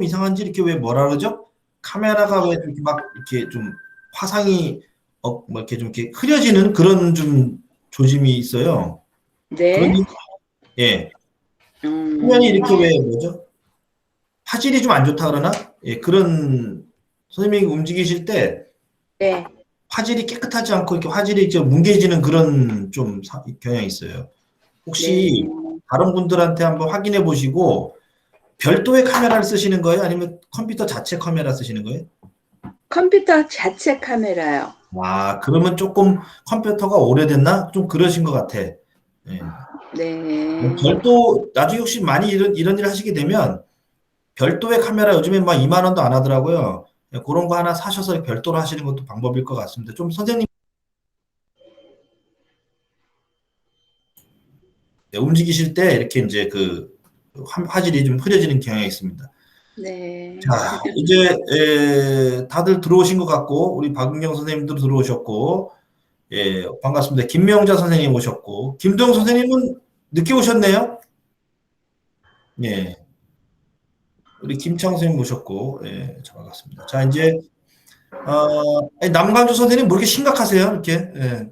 이상한지 이렇게 왜 뭐라 그러죠? 카메라가 왜 이렇게 막 이렇게 좀 화상이 뭐 이렇게 좀 이렇게 흐려지는 그런 좀 조짐이 있어요. 네. 그러니 예. 화면이 음, 이렇게 왜 뭐죠? 화질이 좀 안 좋다 그러나? 예, 그런 선생님이 움직이실 때 네. 화질이 깨끗하지 않고 이렇게 화질이 좀 뭉개지는 그런 좀 경향이 있어요. 네. 혹시 다른 분들한테 한번 확인해 보시고 별도의 카메라를 쓰시는 거예요? 아니면 컴퓨터 자체 카메라 쓰시는 거예요? 컴퓨터 자체 카메라요. 아, 그러면 조금 컴퓨터가 오래됐나? 좀 그러신 것 같아. 예. 뭐 네. 별도, 나중에 혹시 많이 이런 일 하시게 되면 별도의 카메라 요즘에 막 2만 원도 안 하더라고요. 예, 그런 거 하나 사셔서 별도로 하시는 것도 방법일 것 같습니다. 좀 선생님 네, 움직이실 때 이렇게 이제 그 화질이 좀 흐려지는 경향이 있습니다. 네. 자, 이제 다들 들어오신 것 같고 우리 박은경 선생님도 들어오셨고 예, 반갑습니다. 김명자 선생님 오셨고 김동 선생님은 늦게 오셨네요. 예, 우리 김창 선생님 오셨고 예, 자, 반갑습니다. 자, 이제 아니, 남강주 선생님 뭐 이렇게 심각하세요? 이렇게 예,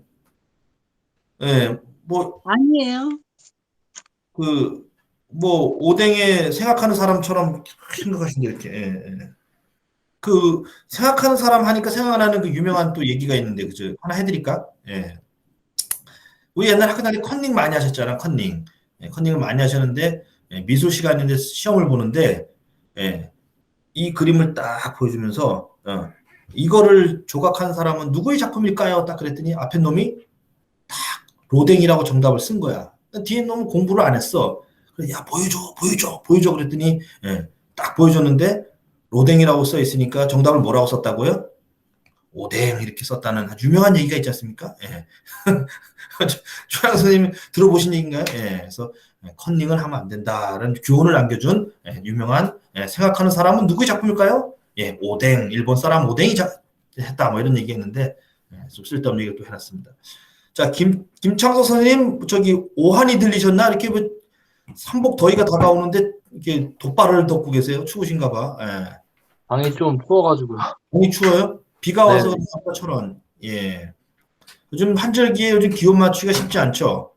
예, 뭐 아니에요. 그 뭐 오뎅에 생각하는 사람처럼 심각하신데 이렇게 예, 예. 그 생각하는 사람 하니까 생각나는 그 유명한 또 얘기가 있는데 그죠? 하나 해드릴까? 예. 우리 옛날 학교 다닐 때 컨닝 많이 하셨잖아, 컨닝. 예, 컨닝을 많이 하셨는데 예, 미술 시간인데 시험을 보는데 예, 이 그림을 딱 보여주면서 이거를 조각한 사람은 누구의 작품일까요? 딱 그랬더니 앞에 놈이 로댕이라고 정답을 쓴 거야. 뒤에 놈은 공부를 안 했어. 그래, 야 보여줘, 보여줘, 보여줘 그랬더니 예, 딱 보여줬는데 로댕이라고 써 있으니까 정답을 뭐라고 썼다고요? 오뎅 이렇게 썼다는 아주 유명한 얘기가 있지 않습니까? 예. 조양 선생님 들어보신 얘기인가요? 예. 그래서 컨닝을 하면 안 된다는 교훈을 남겨준 유명한 생각하는 사람은 누구의 작품일까요? 예, 오뎅 일본 사람 오뎅이 했다 뭐 이런 얘기했는데 좀 쓸데없는 얘기를 또 해놨습니다. 자, 김창석 선생님 저기 오한이 들리셨나? 이렇게 뭐 삼복 더위가 다가오는데 이렇게 돗발을 덮고 계세요. 추우신가 봐. 예. 방이 좀 추워가지고요. 너무 추워요? 비가 와서 네네. 아까처럼. 예. 요즘 한절기에 요즘 기온 맞추기가 쉽지 않죠.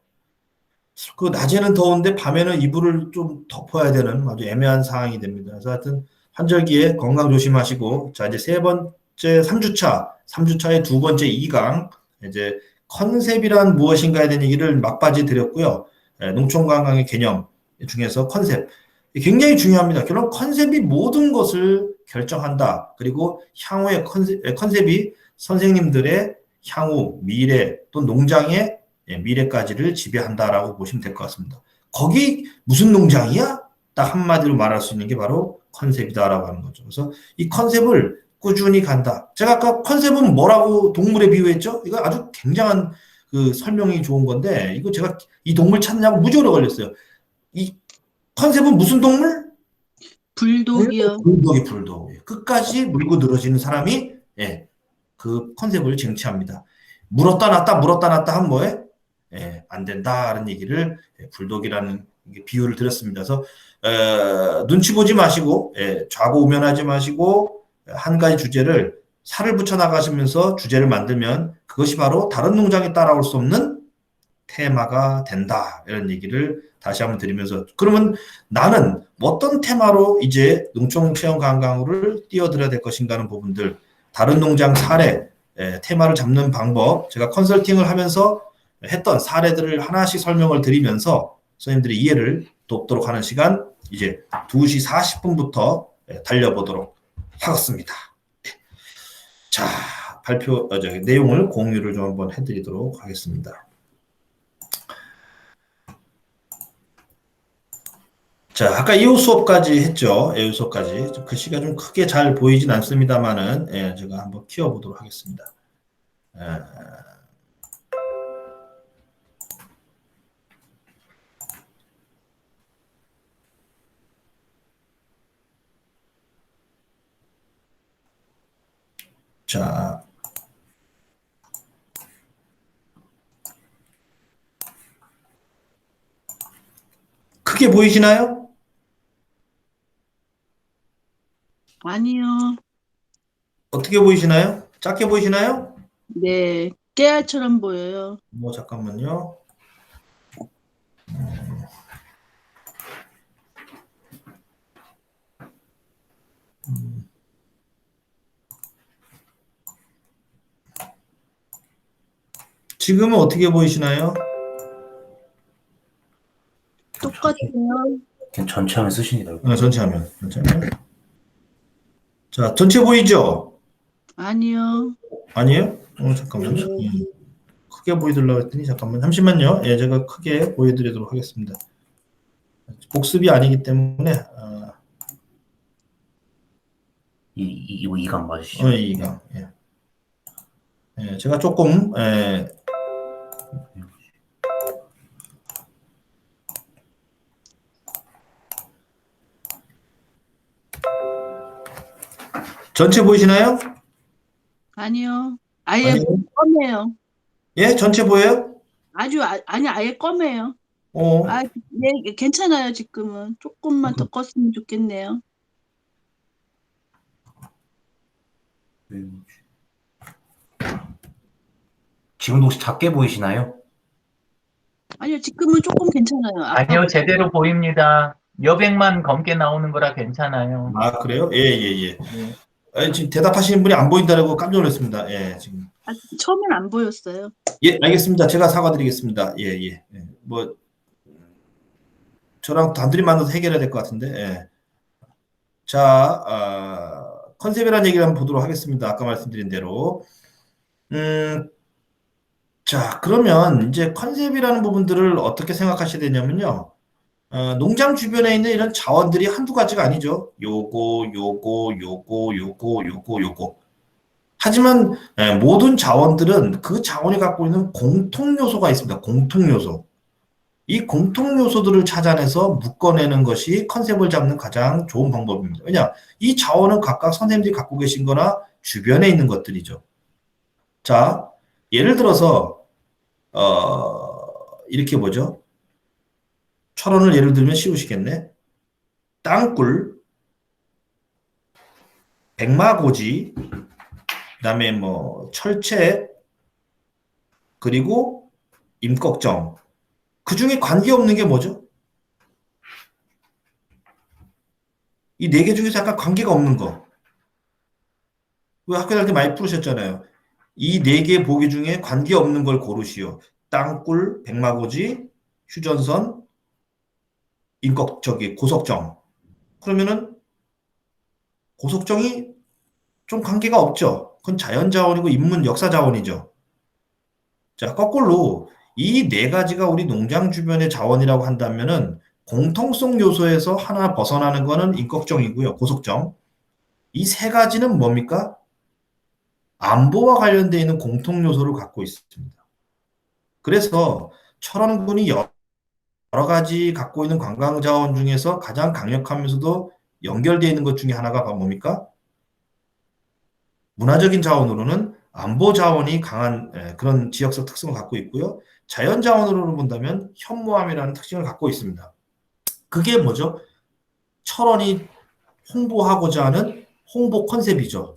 그 낮에는 더운데 밤에는 이불을 좀 덮어야 되는 아주 애매한 상황이 됩니다. 그래서 하여튼 한절기에 건강 조심하시고 자 이제 세 번째 3주차의 두 번째 2강 이제 컨셉이란 무엇인가에 대한 얘기를 막바지 드렸고요. 농촌 관광의 개념 중에서 컨셉 굉장히 중요합니다. 결론 컨셉이 모든 것을 결정한다. 그리고 향후의 컨셉이 선생님들의 향후 미래 또 농장의 미래까지를 지배한다라고 보시면 될 것 같습니다. 거기 무슨 농장이야? 딱 한마디로 말할 수 있는 게 바로 컨셉이다라고 하는 거죠. 그래서 이 컨셉을 꾸준히 간다. 제가 아까 컨셉은 뭐라고 동물에 비유했죠? 이거 아주 굉장한 그 설명이 좋은 건데 이거 제가 이 동물 찾느냐고 무지 오래 걸렸어요. 이 컨셉은 무슨 동물? 불독이요. 불독이. 끝까지 물고 늘어지는 사람이 예, 그 컨셉을 쟁취합니다. 물었다 놨다 하면 뭐해? 예, 안 된다라는 얘기를 불독이라는 비유를 드렸습니다. 그래서 눈치 보지 마시고 좌고우면하지 마시고 한 가지 주제를 살을 붙여 나가시면서 주제를 만들면 그것이 바로 다른 농장에 따라올 수 없는 테마가 된다. 이런 얘기를 다시 한번 드리면서 그러면 나는 어떤 테마로 이제 농촌 체험 관광을 띄워드려야 될 것인가 하는 부분들 다른 농장 사례 테마를 잡는 방법 제가 컨설팅을 하면서 했던 사례들을 하나씩 설명을 드리면서 선생님들이 이해를 돕도록 하는 시간 이제 2시 40분부터 달려보도록 하겠습니다. 자 발표 내용을 공유를 좀 한번 해드리도록 하겠습니다. 자, 아까 이후 수업까지 했죠. 이후 수업까지. 글씨가 좀 크게 잘 보이진 않습니다만은, 예, 제가 한번 키워보도록 하겠습니다. 예. 자, 크게 보이시나요? 아니요. 어떻게 보이시나요? 작게 보이시나요? 네. 깨알처럼 보여요. 뭐 잠깐만요. 지금은 어떻게 보이시나요? 똑같아요. 그냥 전체 화면 쓰시니까. 전체 화면. 전체 화면. 자, 전체 보이죠? 아니요. 아니에요? 잠깐만요. 크게 보여드리려고 했더니 잠시만요. 예, 제가 크게 보여드리도록 하겠습니다. 복습이 아니기 때문에 이거 이강 맞으시죠? 이강. 예. 예, 제가 조금 전체 보이시나요? 아니요. 아예 아니요? 검해요. 예, 전체 보여요? 아니, 아예 검해요. 어, 네, 괜찮아요, 지금은. 조금만 더 껐으면 좋겠네요. 지금도 혹시 작게 보이시나요? 아니요, 지금은 조금 괜찮아요. 아니요, 제대로 보입니다. 여백만 검게 나오는 거라 괜찮아요. 그래요? 예, 예, 예. 네. 지금 대답하시는 분이 안 보인다고 깜짝 놀랐습니다. 예, 지금. 처음엔 안 보였어요. 예, 알겠습니다. 제가 사과드리겠습니다. 예, 예. 예. 뭐 저랑 단둘이 만나서 해결해야 될 것 같은데. 예. 자, 컨셉이라는 얘기를 한번 보도록 하겠습니다. 아까 말씀드린 대로. 자, 그러면 이제 컨셉이라는 부분들을 어떻게 생각하셔야 되냐면요. 농장 주변에 있는 이런 자원들이 한두 가지가 아니죠. 요거. 하지만 모든 자원들은 그 자원이 갖고 있는 공통 요소가 있습니다. 공통 요소. 이 공통 요소들을 찾아내서 묶어내는 것이 컨셉을 잡는 가장 좋은 방법입니다. 왜냐? 이 자원은 각각 선생님들이 갖고 계신 거나 주변에 있는 것들이죠. 자, 예를 들어서 이렇게 보죠. 철원을 예를 들면 쉬우시겠네. 땅굴, 백마고지, 그다음에 뭐 철책, 그리고 임꺽정. 그 중에 관계없는 게 뭐죠? 이 네 개 중에서 약간 관계가 없는 거. 왜 학교 다닐 때 많이 풀으셨잖아요. 이 네 개 보기 중에 관계없는 걸 고르시오. 땅굴, 백마고지, 휴전선, 고석정. 그러면은 고석정이 좀 관계가 없죠. 그건 자연자원이고 인문 역사자원이죠. 자, 거꾸로 이 네 가지가 우리 농장 주변의 자원이라고 한다면은 공통성 요소에서 하나 벗어나는 거는 임꺽정이고요. 고석정. 이 세 가지는 뭡니까? 안보와 관련되어 있는 공통 요소를 갖고 있습니다. 그래서 철원군이 여러 가지 갖고 있는 관광 자원 중에서 가장 강력하면서도 연결되어 있는 것 중에 하나가 뭡니까? 문화적인 자원으로는 안보 자원이 강한 그런 지역적 특성을 갖고 있고요. 자연 자원으로 본다면 현무암이라는 특징을 갖고 있습니다. 그게 뭐죠? 철원이 홍보하고자 하는 홍보 컨셉이죠.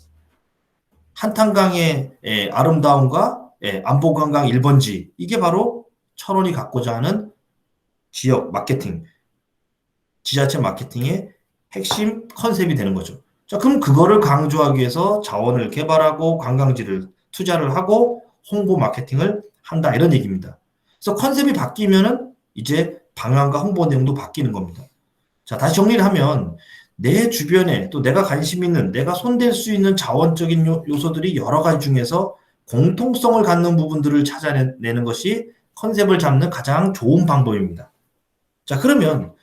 한탄강의 아름다움과 안보 관광 1번지. 이게 바로 철원이 갖고자 하는 지역 마케팅, 지자체 마케팅의 핵심 컨셉이 되는 거죠. 자, 그럼 그거를 강조하기 위해서 자원을 개발하고 관광지를 투자를 하고 홍보 마케팅을 한다 이런 얘기입니다. 그래서 컨셉이 바뀌면은 이제 방향과 홍보 내용도 바뀌는 겁니다. 자, 다시 정리를 하면 내 주변에 또 내가 관심 있는 내가 손댈 수 있는 자원적인 요소들이 여러 가지 중에서 공통성을 갖는 부분들을 찾아내는 것이 컨셉을 잡는 가장 좋은 방법입니다. 자, 그러면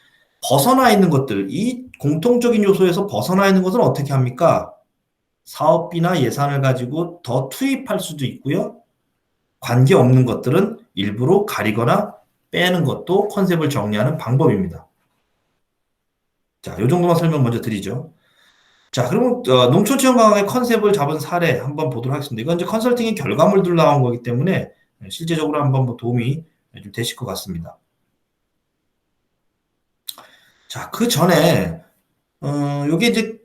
벗어나 있는 것들, 이 공통적인 요소에서 벗어나 있는 것은 어떻게 합니까? 사업비나 예산을 가지고 더 투입할 수도 있고요. 관계없는 것들은 일부러 가리거나 빼는 것도 컨셉을 정리하는 방법입니다. 자, 이 정도만 설명 먼저 드리죠. 자, 그러면 농촌체험관광의 컨셉을 잡은 사례 한번 보도록 하겠습니다. 이건 이제 컨설팅의 결과물들 나온 거기 때문에 실제적으로 한번 뭐 도움이 좀 되실 것 같습니다. 자, 그 전에 요게 이제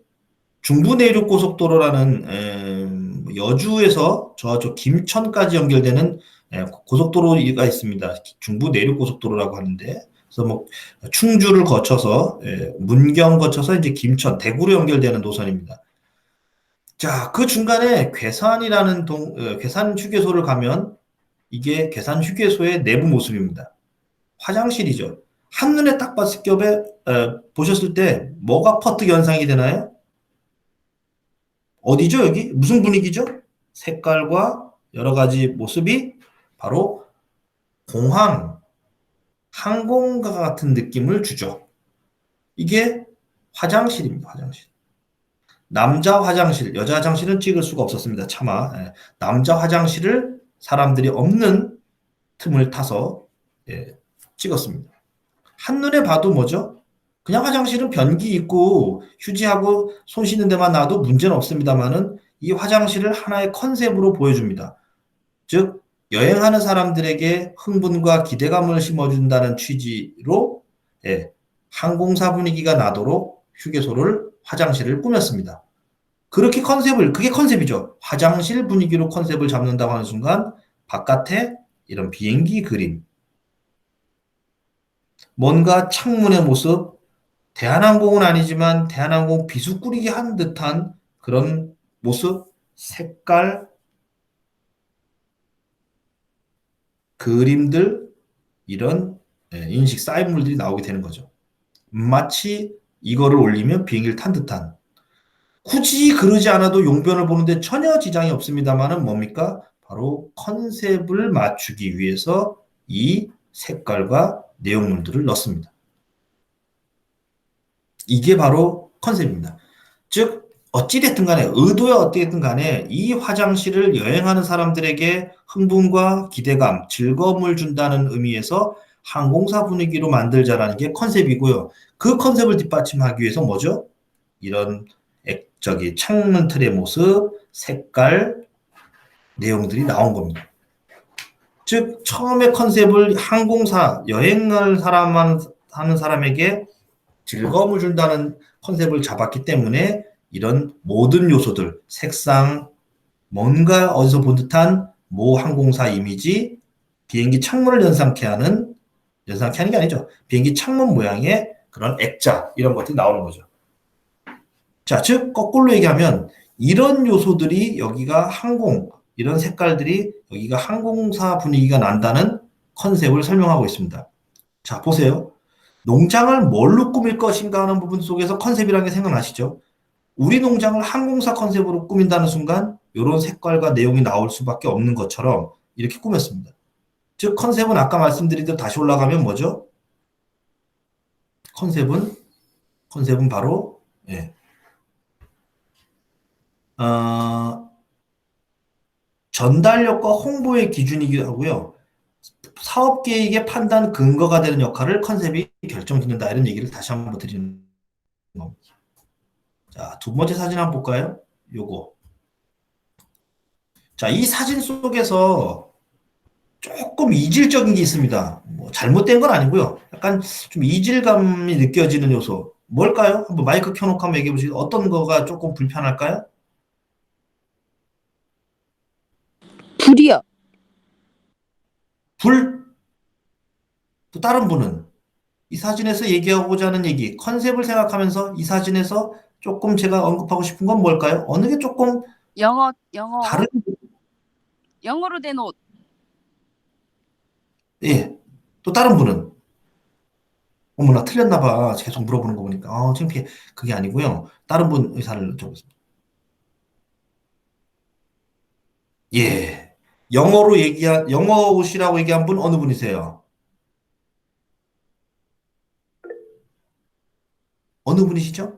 중부 내륙 고속도로라는 여주에서 저쪽 김천까지 연결되는 고속도로가 있습니다. 중부 내륙 고속도로라고 하는데, 그래서 뭐 충주를 거쳐서 문경 거쳐서 이제 김천, 대구로 연결되는 노선입니다. 자, 그 중간에 괴산이라는 괴산 휴게소를 가면 이게 괴산 휴게소의 내부 모습입니다. 화장실이죠. 한눈에 딱 봤을 겹에 보셨을 때 뭐가 퍼뜩 연상이 되나요? 어디죠, 여기? 무슨 분위기죠? 색깔과 여러 가지 모습이 바로 공항, 항공과 같은 느낌을 주죠. 이게 화장실입니다, 화장실. 남자 화장실, 여자 화장실은 찍을 수가 없었습니다, 차마. 남자 화장실을 사람들이 없는 틈을 타서 찍었습니다. 한눈에 봐도 뭐죠? 그냥 화장실은 변기 있고 휴지하고 손 씻는 데만 놔도 문제는 없습니다만은 이 화장실을 하나의 컨셉으로 보여줍니다. 즉 여행하는 사람들에게 흥분과 기대감을 심어준다는 취지로 항공사 분위기가 나도록 휴게소를 화장실을 꾸몄습니다. 그렇게 그게 컨셉이죠. 화장실 분위기로 컨셉을 잡는다고 하는 순간 바깥에 이런 비행기 그림, 뭔가 창문의 모습, 대한항공은 아니지만 대한항공 비수 꾸리기 한 듯한 그런 모습, 색깔, 그림들, 이런 인식 사인물들이 나오게 되는 거죠. 마치 이거를 올리면 비행기를 탄 듯한, 굳이 그러지 않아도 용변을 보는데 전혀 지장이 없습니다만은 뭡니까? 바로 컨셉을 맞추기 위해서 이 색깔과 내용물들을 넣습니다. 이게 바로 컨셉입니다. 즉 어찌됐든 간에 의도야 어찌됐든 간에 이 화장실을 여행하는 사람들에게 흥분과 기대감, 즐거움을 준다는 의미에서 항공사 분위기로 만들자라는 게 컨셉이고요. 그 컨셉을 뒷받침하기 위해서 뭐죠? 이런 창문 틀의 모습, 색깔, 내용들이 나온 겁니다. 즉 처음에 컨셉을 항공사, 여행을 하는 사람에게 즐거움을 준다는 컨셉을 잡았기 때문에 이런 모든 요소들, 색상, 뭔가 어디서 본 듯한 모 항공사 이미지, 비행기 창문을 연상케 하는 게 아니죠. 비행기 창문 모양의 그런 액자, 이런 것들이 나오는 거죠. 자, 즉 거꾸로 얘기하면 이런 요소들이 여기가 이런 색깔들이 여기가 항공사 분위기가 난다는 컨셉을 설명하고 있습니다. 자, 보세요. 농장을 뭘로 꾸밀 것인가 하는 부분 속에서 컨셉이라는 게 생각나시죠? 우리 농장을 항공사 컨셉으로 꾸민다는 순간 이런 색깔과 내용이 나올 수밖에 없는 것처럼 이렇게 꾸몄습니다. 즉 컨셉은 아까 말씀드린 대로 다시 올라가면 뭐죠? 컨셉은 바로 전달력과 홍보의 기준이기도 하고요. 사업 계획의 판단 근거가 되는 역할을 컨셉이 결정짓는다, 이런 얘기를 다시 한번 드리는 겁니다. 자, 두 번째 사진 한번 볼까요? 요거. 자, 이 사진 속에서 조금 이질적인 게 있습니다. 뭐 잘못된 건 아니고요. 약간 좀 이질감이 느껴지는 요소. 뭘까요? 한번 마이크 켜놓고 한번 얘기해 보시죠. 어떤 거가 조금 불편할까요? 불이요. 불? 또 다른 분은? 이 사진에서 얘기하고자 하는 얘기, 컨셉을 생각하면서 이 사진에서 조금 제가 언급하고 싶은 건 뭘까요? 어느 게 조금 영어 다른? 영어로 된 옷. 예. 또 다른 분은? 어머나, 틀렸나 봐. 계속 물어보는 거 보니까. 창피해. 그게 아니고요. 다른 분 의사를 여쭤보겠습니다. 예. 영어 옷이라고 얘기한 분 어느 분이세요? 어느 분이시죠?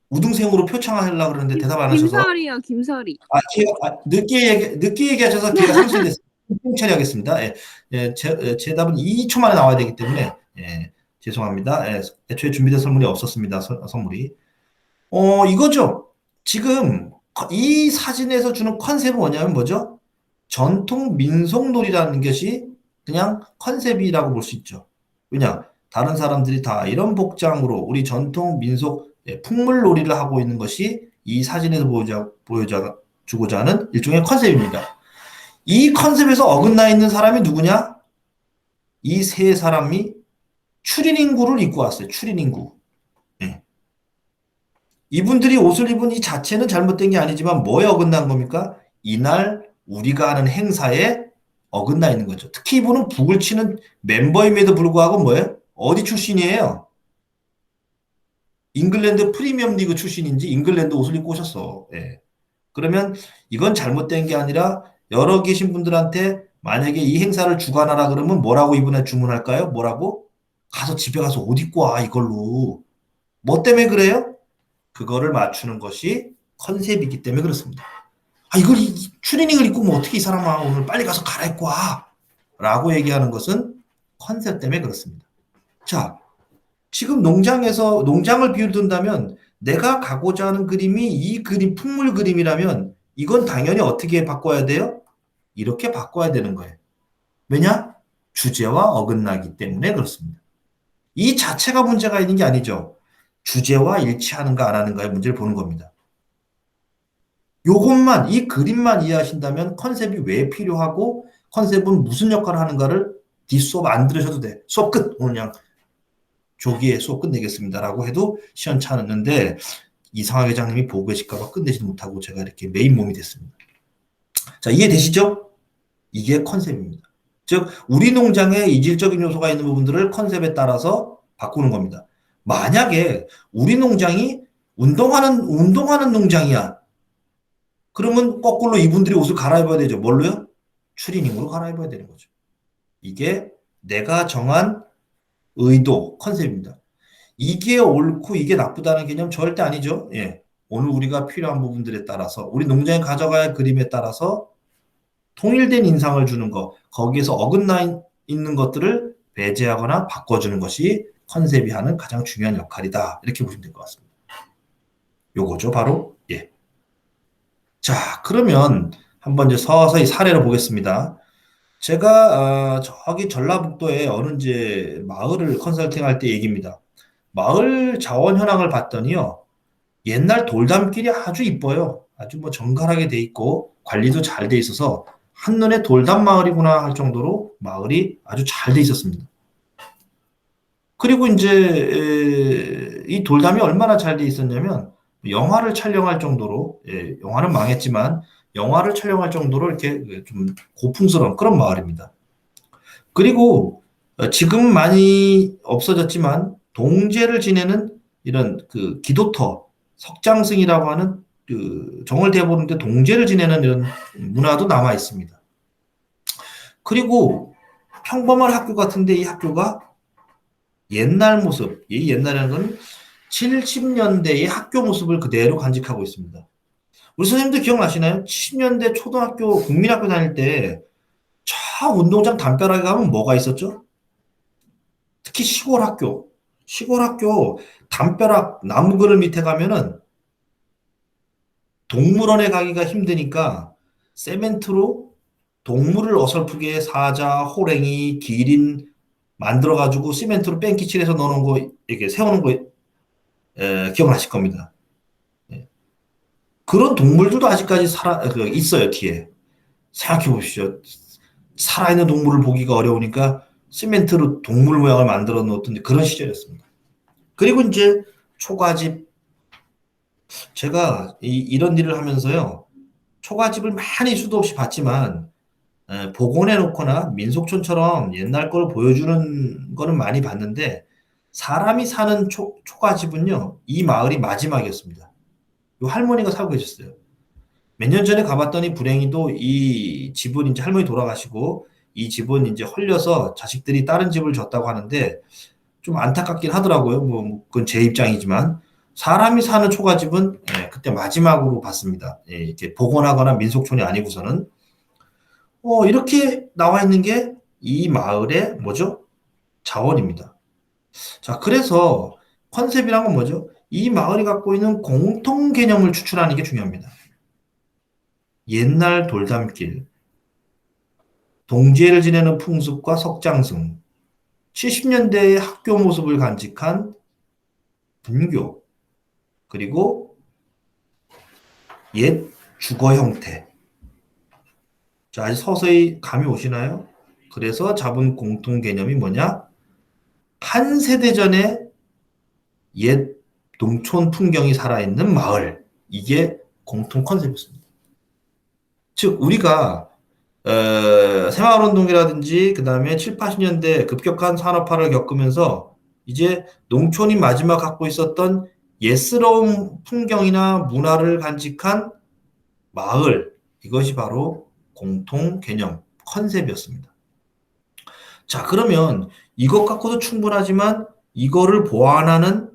우등생으로 표창하려고 그러는데 대답 안 하셔서. 김설이요, 김설이. 늦게 얘기하셔서 기회가 상실됐습니다. 처리하겠습니다. 제 답은 2초 만에 나와야 되기 때문에 죄송합니다. 애초에 준비된 선물이 없었습니다. 선물이. 이거죠. 지금 이 사진에서 주는 컨셉은 뭐냐면 뭐죠? 전통 민속놀이라는 것이 그냥 컨셉이라고 볼 수 있죠. 왜냐? 다른 사람들이 다 이런 복장으로 우리 전통 민속 풍물놀이를 하고 있는 것이 이 사진에서 보여주고자 하는 일종의 컨셉입니다. 이 컨셉에서 어긋나 있는 사람이 누구냐? 이 세 사람이 추린인구를 입고 왔어요. 추린인구. 예. 이분들이 옷을 입은 이 자체는 잘못된 게 아니지만 뭐에 어긋난 겁니까? 이날 우리가 하는 행사에 어긋나 있는 거죠. 특히 이분은 북을 치는 멤버임에도 불구하고 뭐예요? 어디 출신이에요? 잉글랜드 프리미엄 리그 출신인지 잉글랜드 옷을 입고 오셨어. 예. 그러면 이건 잘못된 게 아니라 여러 계신 분들한테 만약에 이 행사를 주관하라 그러면 뭐라고 이분에 주문할까요? 뭐라고? 가서 집에 가서 옷 입고 와 이걸로. 뭐 때문에 그래요? 그거를 맞추는 것이 컨셉이기 때문에 그렇습니다. 아 이걸 추리닝을 입고 뭐 어떻게 이 사람아 오늘 빨리 가서 갈아입고 와 라고 얘기하는 것은 컨셉 때문에 그렇습니다. 자 지금 농장에서 농장을 비유 든다면 내가 가고자 하는 그림이 이 그림 풍물 그림이라면 이건 당연히 어떻게 바꿔야 돼요? 이렇게 바꿔야 되는 거예요. 왜냐? 주제와 어긋나기 때문에 그렇습니다. 이 자체가 문제가 있는 게 아니죠. 주제와 일치하는가 안 하는가의 문제를 보는 겁니다. 요것만 이 그림만 이해하신다면 컨셉이 왜 필요하고 컨셉은 무슨 역할을 하는가를 뒷수업 안 들으셔도 돼. 수업 끝! 오늘 그냥 조기에 수업 끝내겠습니다라고 해도 시원찮았는데 이상하게 장님이 보고 계실까봐 끝내지도 못하고 제가 이렇게 메인 몸이 됐습니다. 자 이해되시죠? 이게 컨셉입니다. 즉 우리 농장에 이질적인 요소가 있는 부분들을 컨셉에 따라서 바꾸는 겁니다. 만약에 우리 농장이 운동하는 농장이야. 그러면 거꾸로 이분들이 옷을 갈아입어야 되죠. 뭘로요? 추리닝으로 갈아입어야 되는 거죠. 이게 내가 정한 의도, 컨셉입니다. 이게 옳고 이게 나쁘다는 개념 절대 아니죠. 예. 오늘 우리가 필요한 부분들에 따라서 우리 농장에 가져가야 할 그림에 따라서 통일된 인상을 주는 거, 거기에서 어긋나 있는 것들을 배제하거나 바꿔주는 것이 컨셉이 하는 가장 중요한 역할이다. 이렇게 보시면 될 것 같습니다. 요거죠, 바로. 예. 자, 그러면 한번 이제 서서히 사례를 보겠습니다. 제가 저기 전라북도에 어느 이제 마을을 컨설팅할 때 얘기입니다. 마을 자원 현황을 봤더니요. 옛날 돌담길이 아주 이뻐요. 아주 뭐 정갈하게 돼 있고 관리도 잘 돼 있어서 한눈에 돌담 마을이구나 할 정도로 마을이 아주 잘 돼 있었습니다. 그리고 이제 이 돌담이 얼마나 잘 돼 있었냐면 영화를 촬영할 정도로 영화는 망했지만 영화를 촬영할 정도로 이렇게 좀 고풍스러운 그런 마을입니다. 그리고 지금 많이 없어졌지만 동제를 지내는 이런 그 기도터 석장승이라고 하는 그 정월 대보는데 동제를 지내는 이런 문화도 남아 있습니다. 그리고 평범한 학교 같은데 이 학교가 옛날 모습, 이 옛날에는 건 70년대의 학교 모습을 그대로 간직하고 있습니다. 우리 선생님들 기억나시나요? 70년대 초등학교, 국민학교 다닐 때 저 운동장 담벼락에 가면 뭐가 있었죠? 특히 시골 학교 담벼락 나무그늘 밑에 가면은 동물원에 가기가 힘드니까 세멘트로 동물을 어설프게 사자, 호랭이, 기린 만들어가지고 시멘트로 뺑기칠해서 넣어놓은 거, 이렇게 세우는 거 기억나실 겁니다. 그런 동물들도 아직까지 있어요, 뒤에. 생각해 보십시오. 살아있는 동물을 보기가 어려우니까 시멘트로 동물 모양을 만들어 놓았던 그런 시절이었습니다. 그리고 이제 초가집. 제가 이런 일을 하면서요, 초가집을 많이 수도 없이 봤지만, 복원해 놓거나 민속촌처럼 옛날 걸 보여주는 거는 많이 봤는데, 사람이 사는 초가집은요, 이 마을이 마지막이었습니다. 요 할머니가 살고 계셨어요. 몇 년 전에 가봤더니 불행히도 이 집은 이제 할머니 돌아가시고 이 집은 이제 헐려서 자식들이 다른 집을 줬다고 하는데 좀 안타깝긴 하더라고요. 뭐 그건 제 입장이지만 사람이 사는 초가집은 그때 마지막으로 봤습니다. 이렇게 복원하거나 민속촌이 아니고서는 이렇게 나와 있는 게 이 마을의 뭐죠? 자원입니다. 자, 그래서 컨셉이란 건 뭐죠? 이 마을이 갖고 있는 공통 개념을 추출하는 게 중요합니다. 옛날 돌담길, 동지애를 지내는 풍습과 석장승, 70년대의 학교 모습을 간직한 분교, 그리고 옛 주거 형태. 자, 아직 서서히 감이 오시나요? 그래서 잡은 공통 개념이 뭐냐? 한 세대 전에 옛 농촌 풍경이 살아있는 마을. 이게 공통 컨셉이었습니다. 즉, 우리가 새마을운동이라든지 그 다음에 7, 80년대 급격한 산업화를 겪으면서 이제 농촌이 마지막 갖고 있었던 옛스러운 풍경이나 문화를 간직한 마을, 이것이 바로 공통 개념, 컨셉이었습니다. 자, 그러면 이것 갖고도 충분하지만 이거를 보완하는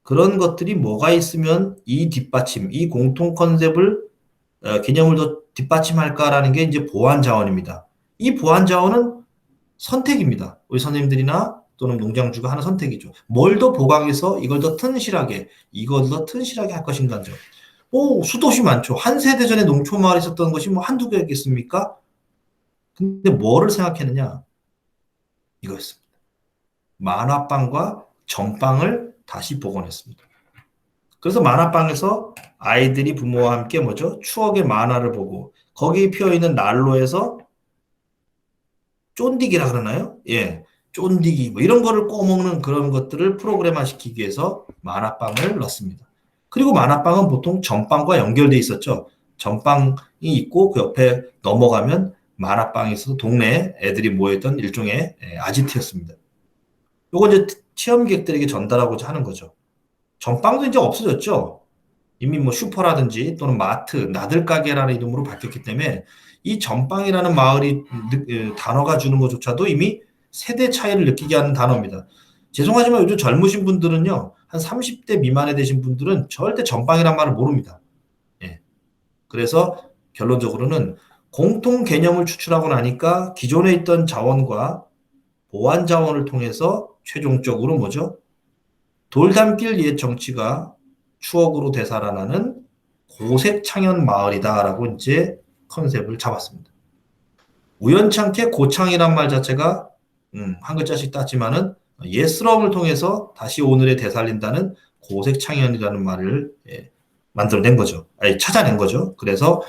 그런 것들이 뭐가 있으면 이 뒷받침, 이 공통 컨셉을 개념을 더 뒷받침할까라는 게 이제 보완 자원입니다. 이 보완 자원은 선택입니다. 우리 선생님들이나 또는 농장주가 하는 선택이죠. 뭘 더 보강해서 이걸 더 튼실하게, 이걸 더 튼실하게 할 것인가죠. 수도시 많죠. 한 세대 전에 농촌 마을에 있었던 것이 뭐 한두 개겠습니까? 근데 뭐를 생각했느냐? 이거였습니다. 만화방과 전방을 다시 복원했습니다. 그래서 만화방에서 아이들이 부모와 함께 뭐죠? 추억의 만화를 보고 거기에 피어있는 난로에서 쫀디기라 그러나요? 예, 쫀디기 뭐 이런 거를 꺼먹는 그런 것들을 프로그램화 시키기 위해서 만화방을 넣습니다. 그리고 만화방은 보통 전방과 연결돼 있었죠. 전방이 있고 그 옆에 넘어가면 만화방이 있어서 동네 애들이 모여있던 일종의 아지트였습니다. 요거 이제 체험객들에게 전달하고자 하는 거죠. 전방도 이제 없어졌죠. 이미 뭐 슈퍼라든지 또는 마트, 나들가게라는 이름으로 바뀌었기 때문에 이 전방이라는 마을이 단어가 주는 것조차도 이미 세대 차이를 느끼게 하는 단어입니다. 죄송하지만 요즘 젊으신 분들은요, 한 30대 미만에 되신 분들은 절대 전방이란 말을 모릅니다. 예. 그래서 결론적으로는 공통 개념을 추출하고 나니까 기존에 있던 자원과 보완 자원을 통해서 최종적으로 뭐죠? 돌담길 옛 정치가 추억으로 되살아나는 고색 창현 마을이다라고 이제 컨셉을 잡았습니다. 우연찮게 고창이란 말 자체가 한 글자씩 땄지만은 옛스러움을 통해서 다시 오늘에 되살린다는 고색 창현이라는 말을 만들어낸 거죠. 찾아낸 거죠. 그래서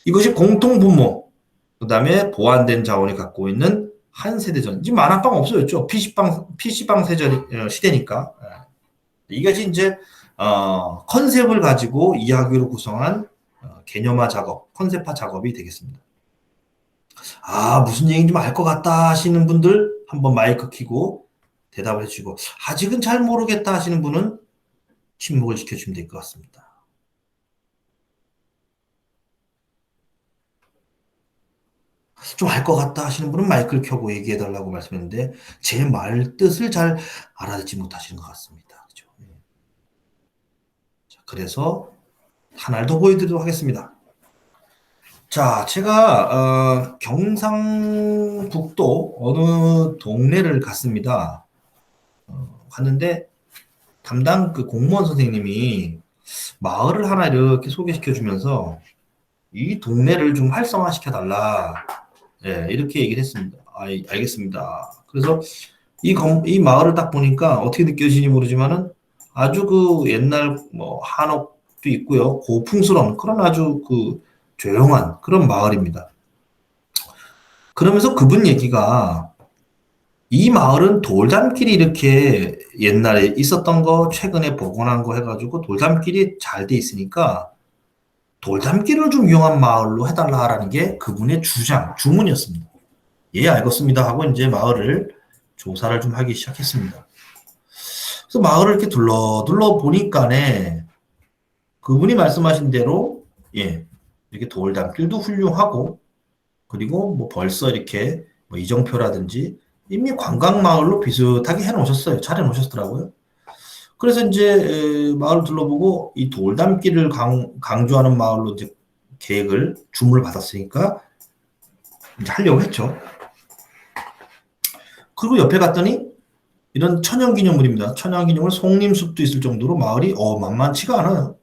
이것이 공통 분모, 그 다음에 보완된 자원이 갖고 있는 한 세대 전. 지금 만화방 없어졌죠. PC방 시대니까. 이것이 이제 컨셉을 가지고 이야기로 구성한 개념화 작업, 컨셉화 작업이 되겠습니다. 무슨 얘기인지 좀 알 것 같다 하시는 분들 한번 마이크 켜고 대답을 해주시고, 아직은 잘 모르겠다 하시는 분은 침묵을 지켜주면 될 것 같습니다. 좀 알 것 같다 하시는 분은 마이크를 켜고 얘기해달라고 말씀했는데 제 말 뜻을 잘 알아듣지 못하시는 것 같습니다. 그렇죠? 자, 그래서 하나를 더 보여드리도록 하겠습니다. 자, 제가 경상북도 어느 동네를 갔습니다. 갔는데 담당 그 공무원 선생님이 마을을 하나 이렇게 소개시켜 주면서 이 동네를 좀 활성화시켜 달라. 이렇게 얘기를 했습니다. 알겠습니다. 그래서 이 마을을 딱 보니까 어떻게 느껴지는지 모르지만은 아주 그 옛날 뭐 한옥도 있고요. 고풍스러운 그런 아주 그 조용한 그런 마을입니다. 그러면서 그분 얘기가 이 마을은 돌담길이 이렇게 옛날에 있었던 거 최근에 복원한 거 해가지고 돌담길이 잘 돼 있으니까 돌담길을 좀 이용한 마을로 해달라라는 게 그분의 주문이었습니다. 예, 알겠습니다 하고 이제 마을을 조사를 좀 하기 시작했습니다. 그래서 마을을 이렇게 둘러 보니까네 그분이 말씀하신 대로 이렇게 돌담길도 훌륭하고 그리고 뭐 벌써 이렇게 뭐 이정표라든지 이미 관광마을로 비슷하게 해놓으셨어요. 잘 해놓으셨더라고요. 그래서 이제 마을을 둘러보고 이 돌담길을 강조하는 마을로 이제 주문을 받았으니까 이제 하려고 했죠. 그리고 옆에 갔더니 이런 천연기념물입니다. 천연기념물 송림숲도 있을 정도로 마을이 만만치가 않아요.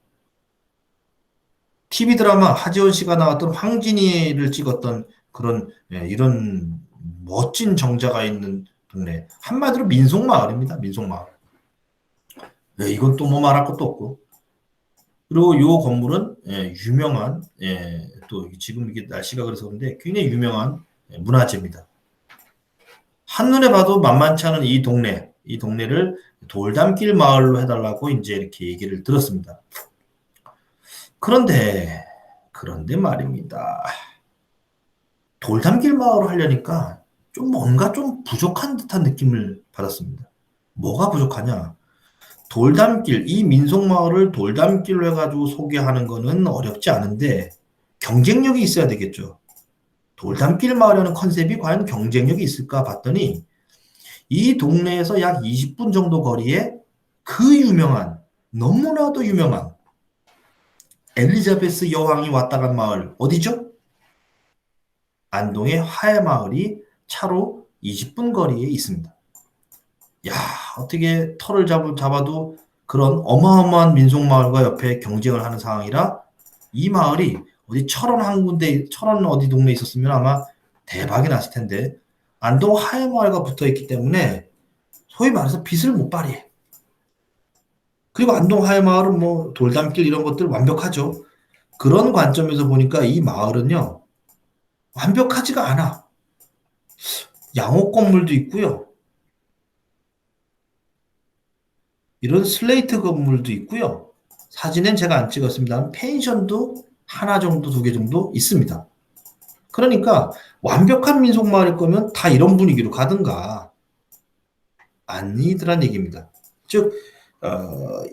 TV 드라마 하지원 씨가 나왔던 황진이를 찍었던 그런 이런 멋진 정자가 있는 동네. 한마디로 민속마을입니다. 민속마을. 이건 또 뭐 말할 것도 없고. 그리고 요 건물은 유명한 또 지금 이게 날씨가 그래서 그런데 굉장히 유명한 문화재입니다. 한눈에 봐도 만만치 않은 이 동네를 돌담길 마을로 해달라고 이제 이렇게 얘기를 들었습니다. 그런데 말입니다. 돌담길 마을을 하려니까 좀 뭔가 좀 부족한 듯한 느낌을 받았습니다. 뭐가 부족하냐? 돌담길, 이 민속마을을 돌담길로 해가지고 소개하는 거는 어렵지 않은데 경쟁력이 있어야 되겠죠. 돌담길 마을이라는 컨셉이 과연 경쟁력이 있을까 봤더니 이 동네에서 약 20분 정도 거리에 그 유명한, 너무나도 유명한 엘리자베스 여왕이 왔다 간 마을 어디죠? 안동의 화해마을이 차로 20분 거리에 있습니다. 야, 어떻게 털을 잡아도 그런 어마어마한 민속마을과 옆에 경쟁을 하는 상황이라 이 마을이 어디 철원 어디 동네에 있었으면 아마 대박이 났을 텐데 안동 화해마을과 붙어 있기 때문에 소위 말해서 빛을 못 발휘해. 그리고 안동 화해마을은 뭐 돌담길 이런 것들 완벽하죠. 그런 관점에서 보니까 이 마을은요, 완벽하지가 않아. 양옥 건물도 있고요. 이런 슬레이트 건물도 있고요. 사진은 제가 안 찍었습니다. 펜션도 하나 정도, 두 개 정도 있습니다. 그러니까 완벽한 민속마을일 거면 다 이런 분위기로 가든가 아니더란 얘기입니다. 즉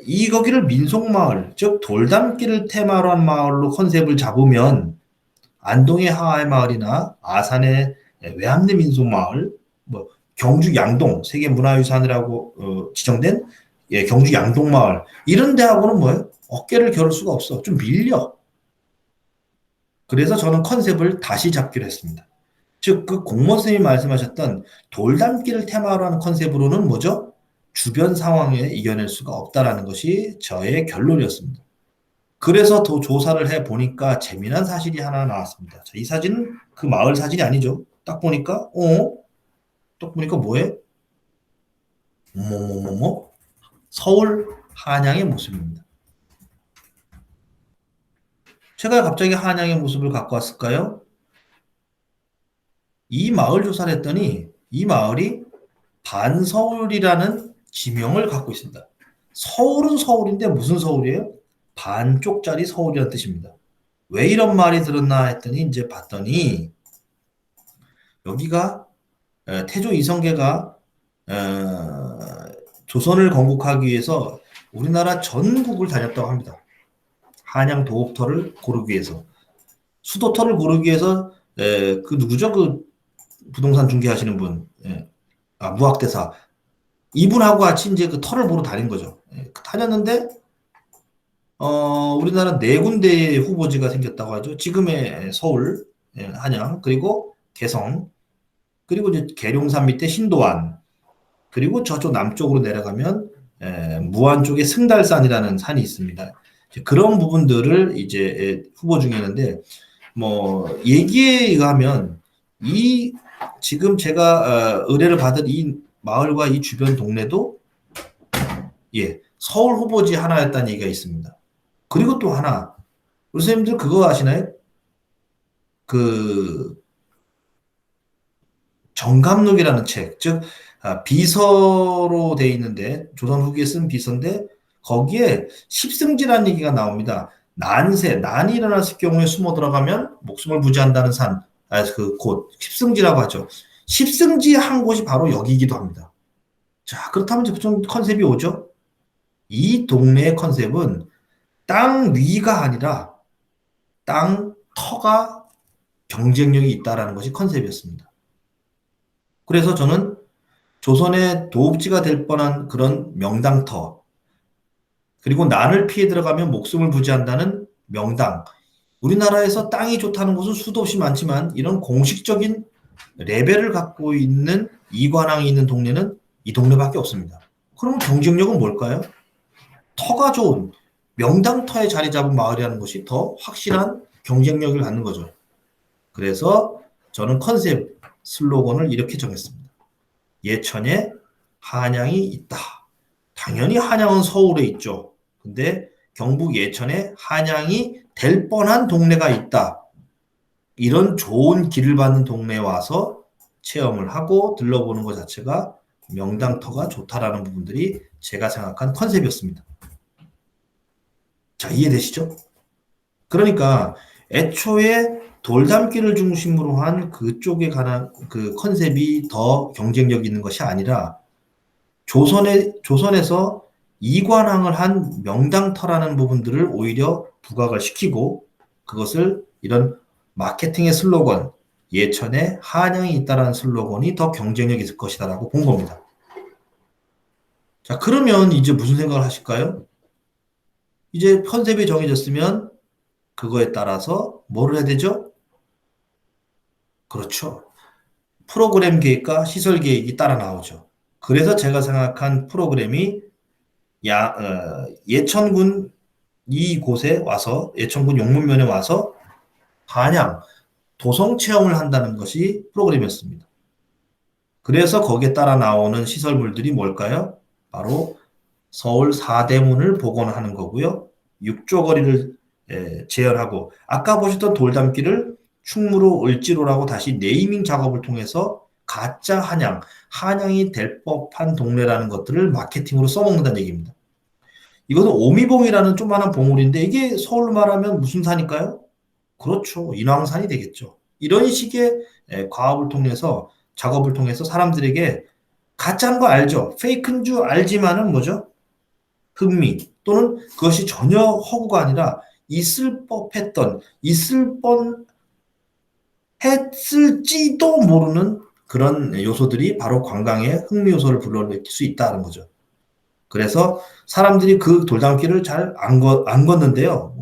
이 거기를 민속마을, 즉 돌담길을 테마로 한 마을로 컨셉을 잡으면 안동의 하하마을이나 아산의 외암리 민속마을, 뭐 경주 양동 세계문화유산이라고 지정된 경주 양동마을 이런 데하고는 뭐예요? 어깨를 겨룰 수가 없어. 좀 밀려. 그래서 저는 컨셉을 다시 잡기로 했습니다. 즉 그 공무원 선생님이 말씀하셨던 돌담길을 테마로 하는 컨셉으로는 뭐죠? 주변 상황에 이겨낼 수가 없다라는 것이 저의 결론이었습니다. 그래서 더 조사를 해보니까 재미난 사실이 하나 나왔습니다. 자, 이 사진은 그 마을 사진이 아니죠. 딱 보니까 뭐예요? 서울 한양의 모습입니다. 제가 갑자기 한양의 모습을 갖고 왔을까요? 이 마을 조사를 했더니 이 마을이 반서울이라는 지명을 갖고 있습니다. 서울은 서울인데 무슨 서울이에요? 반쪽짜리 서울이라는 뜻입니다. 왜 이런 말이 들었나 했더니 이제 봤더니 여기가 태조 이성계가 조선을 건국하기 위해서 우리나라 전국을 다녔다고 합니다. 한양 도읍터를 고르기 위해서, 수도터를 고르기 위해서 그 누구죠? 그 부동산 중개하시는 분, 무학대사 이분하고 같이 이제 그 터를 보러 다닌 거죠. 다녔는데 우리나라 네 군데의 후보지가 생겼다고 하죠. 지금의 서울, 한양, 그리고 개성, 그리고 이제 계룡산 밑에 신도안, 그리고 저쪽 남쪽으로 내려가면 무안 쪽에 승달산이라는 산이 있습니다. 그런 부분들을 이제 후보 중에 있는데 뭐 얘기에 의하면 이 지금 제가 의뢰를 받은 이 마을과 이 주변 동네도 서울 후보지 하나였다는 얘기가 있습니다. 그리고 또 하나, 우리 선생님들 그거 아시나요? 그 정감록이라는 책, 즉 비서로 돼 있는데 조선 후기에 쓴 비서인데 거기에 십승지라는 얘기가 나옵니다. 난이 일어났을 경우에 숨어 들어가면 목숨을 부지한다는 산, 그 곳 십승지라고 하죠. 십승지 한 곳이 바로 여기이기도 합니다. 자, 그렇다면 이제 좀 컨셉이 오죠. 이 동네의 컨셉은 땅 위가 아니라 땅 터가 경쟁력이 있다라는 것이 컨셉이었습니다. 그래서 저는 조선의 도읍지가 될 뻔한 그런 명당터, 그리고 난을 피해 들어가면 목숨을 부지한다는 명당, 우리나라에서 땅이 좋다는 곳은 수도 없이 많지만 이런 공식적인 레벨을 갖고 있는 이관왕이 있는 동네는 이 동네밖에 없습니다. 그러면 경쟁력은 뭘까요? 터가 좋은 명당터에 자리 잡은 마을이라는 것이 더 확실한 경쟁력을 갖는 거죠. 그래서 저는 컨셉 슬로건을 이렇게 정했습니다. 예천에 한양이 있다. 당연히 한양은 서울에 있죠. 근데 경북 예천에 한양이 될 뻔한 동네가 있다. 이런 좋은 길을 받는 동네에 와서 체험을 하고 들러보는 것 자체가 명당터가 좋다라는 부분들이 제가 생각한 컨셉이었습니다. 자, 이해되시죠? 그러니까 애초에 돌담길을 중심으로 한 그쪽에 관한 그 컨셉이 더 경쟁력 있는 것이 아니라 조선에서 이관왕을 한 명당터라는 부분들을 오히려 부각을 시키고 그것을 이런 마케팅의 슬로건, 예천에 한양이 있다라는 슬로건이 더 경쟁력이 있을 것이다라고 본 겁니다. 자, 그러면 이제 무슨 생각을 하실까요? 이제 컨셉이 정해졌으면 그거에 따라서 뭐를 해야 되죠? 그렇죠. 프로그램 계획과 시설 계획이 따라 나오죠. 그래서 제가 생각한 프로그램이 예천군 이곳에 와서 예천군 용문면에 와서 한양 도성 체험을 한다는 것이 프로그램이었습니다. 그래서 거기에 따라 나오는 시설물들이 뭘까요? 바로 서울 사대문을 복원하는 거고요. 육조거리를 재현하고 아까 보셨던 돌담길을 충무로 을지로라고 다시 네이밍 작업을 통해서 가짜 한양이 될 법한 동네라는 것들을 마케팅으로 써먹는다는 얘기입니다. 이것은 오미봉이라는 조그마한 봉우리인데 이게 서울로 말하면 무슨 산일까요? 그렇죠. 인왕산이 되겠죠. 이런 식의 과업을 통해서 작업을 통해서 사람들에게 가짜인 거 알죠? 페이크인 줄 알지만은 뭐죠? 흥미 또는 그것이 전혀 허구가 아니라 있을 법했던 있을 뻔했을지도 모르는 그런 요소들이 바로 관광의 흥미 요소를 불러일으킬 수 있다는 거죠. 그래서 사람들이 그 돌담길을 잘 안 걷는데요.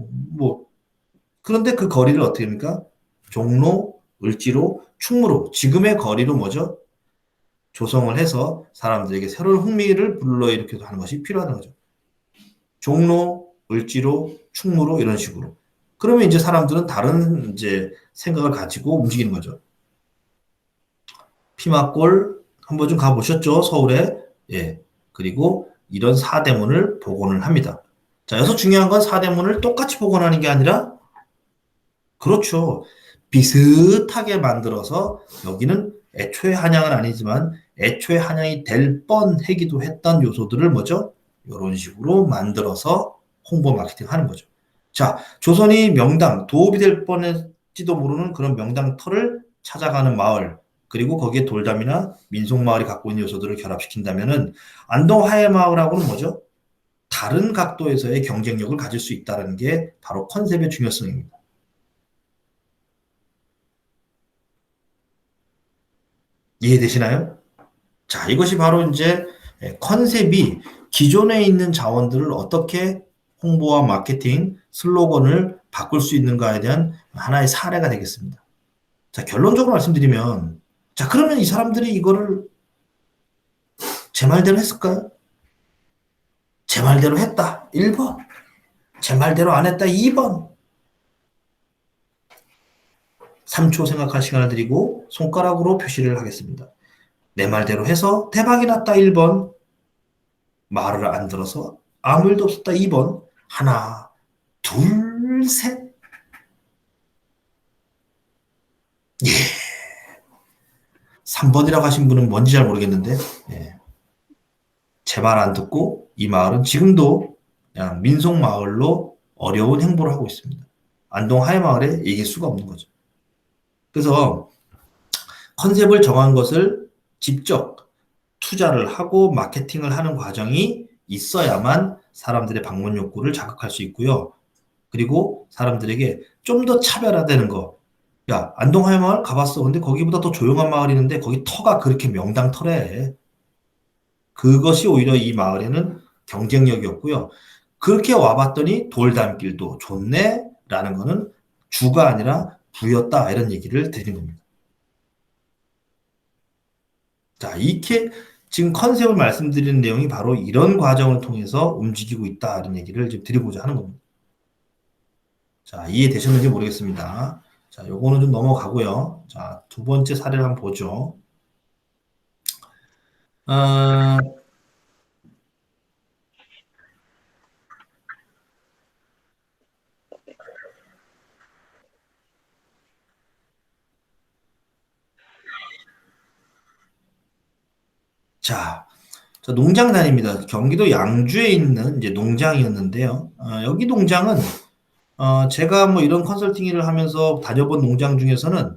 그런데 그 거리를 어떻게 합니까? 종로, 을지로, 충무로 지금의 거리로 뭐죠? 조성을 해서 사람들에게 새로운 흥미를 불러일으켜서 하는 것이 필요하다는 거죠. 종로, 을지로, 충무로 이런 식으로. 그러면 이제 사람들은 다른 이제 생각을 가지고 움직이는 거죠. 피막골 한번 좀 가보셨죠? 서울에. 예. 그리고 이런 사대문을 복원을 합니다. 자, 여기서 중요한 건 사대문을 똑같이 복원하는 게 아니라 그렇죠. 비슷하게 만들어서 여기는 애초에 한양은 아니지만 애초에 한양이 될 뻔하기도 했던 요소들을 뭐죠? 이런 식으로 만들어서 홍보 마케팅 하는 거죠. 자, 조선이 명당, 도읍이 될 뻔할지도 모르는 그런 명당터를 찾아가는 마을, 그리고 거기에 돌담이나 민속마을이 갖고 있는 요소들을 결합시킨다면은 안동 하회마을하고는 뭐죠? 다른 각도에서의 경쟁력을 가질 수 있다는 게 바로 컨셉의 중요성입니다. 이해되시나요? 자, 이것이 바로 이제 컨셉이 기존에 있는 자원들을 어떻게 홍보와 마케팅, 슬로건을 바꿀 수 있는가에 대한 하나의 사례가 되겠습니다. 자, 결론적으로 말씀드리면, 자, 그러면 이 사람들이 이거를 제 말대로 했을까요? 제 말대로 했다. 1번. 제 말대로 안 했다. 2번. 3초 생각할 시간을 드리고 손가락으로 표시를 하겠습니다. 내 말대로 해서 대박이 났다. 1번. 말을 안 들어서 아무 일도 없었다. 2번. 하나, 둘, 셋. 예. 3번이라고 하신 분은 뭔지 잘 모르겠는데, 예. 제 말 안 듣고 이 마을은 지금도 그냥 민속마을로 어려운 행보를 하고 있습니다. 안동 하회마을에 이길 수가 없는 거죠. 그래서 컨셉을 정한 것을 직접 투자를 하고 마케팅을 하는 과정이 있어야만 사람들의 방문 욕구를 자극할 수 있고요. 그리고 사람들에게 좀 더 차별화되는 거. 야, 안동 하회마을 가봤어. 근데 거기보다 더 조용한 마을이 있는데 거기 터가 그렇게 명당터래. 그것이 오히려 이 마을에는 경쟁력이었고요. 그렇게 와봤더니 돌담길도 좋네 라는 거는 주가 아니라 부였다 이런 얘기를 드리는 겁니다. 자, 이렇게 지금 컨셉을 말씀드리는 내용이 바로 이런 과정을 통해서 움직이고 있다 이런 얘기를 지금 드리고자 하는 겁니다. 자, 이해되셨는지 모르겠습니다. 자, 요거는 좀 넘어가고요. 자, 두 번째 사례를 한번 보죠. 자, 농장 다닙니다. 경기도 양주에 있는 이제 농장이었는데요. 여기 농장은 제가 뭐 이런 컨설팅 일을 하면서 다녀본 농장 중에서는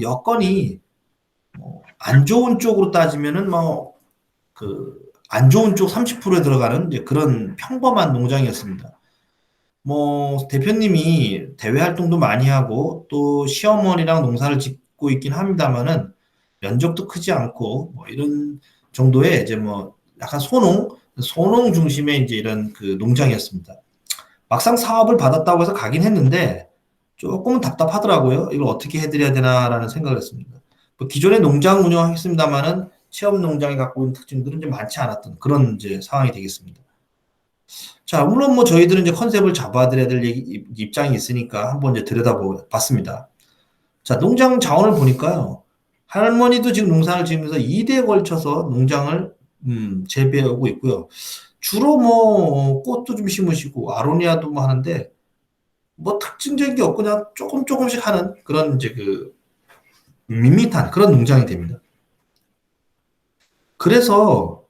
여건이 안 좋은 쪽으로 따지면은 뭐 안 좋은 쪽 30%에 들어가는 이제 그런 평범한 농장이었습니다. 뭐 대표님이 대외 활동도 많이 하고 또 시어머니랑 농사를 짓고 있긴 합니다만은 면적도 크지 않고 뭐 이런 정도의 이제 뭐 약간 소농 중심의 이제 이런 그 농장이었습니다. 막상 사업을 받았다고 해서 가긴 했는데 조금은 답답하더라고요. 이걸 어떻게 해드려야 되나라는 생각을 했습니다. 뭐 기존에 농장 운영했습니다만은 체험 농장이 갖고 있는 특징들은 좀 많지 않았던 그런 이제 상황이 되겠습니다. 자, 물론 뭐 저희들은 이제 컨셉을 잡아드려야 될 입장이 있으니까 한번 이제 들여다봤습니다. 자, 농장 자원을 보니까요. 할머니도 지금 농사를 지으면서 2대에 걸쳐서 농장을 재배하고 있고요. 주로 뭐 꽃도 좀 심으시고 아로니아도 뭐 하는데 뭐 특징적인 게 없고 그냥 조금씩 하는 그런 이제 그 밋밋한 그런 농장이 됩니다. 그래서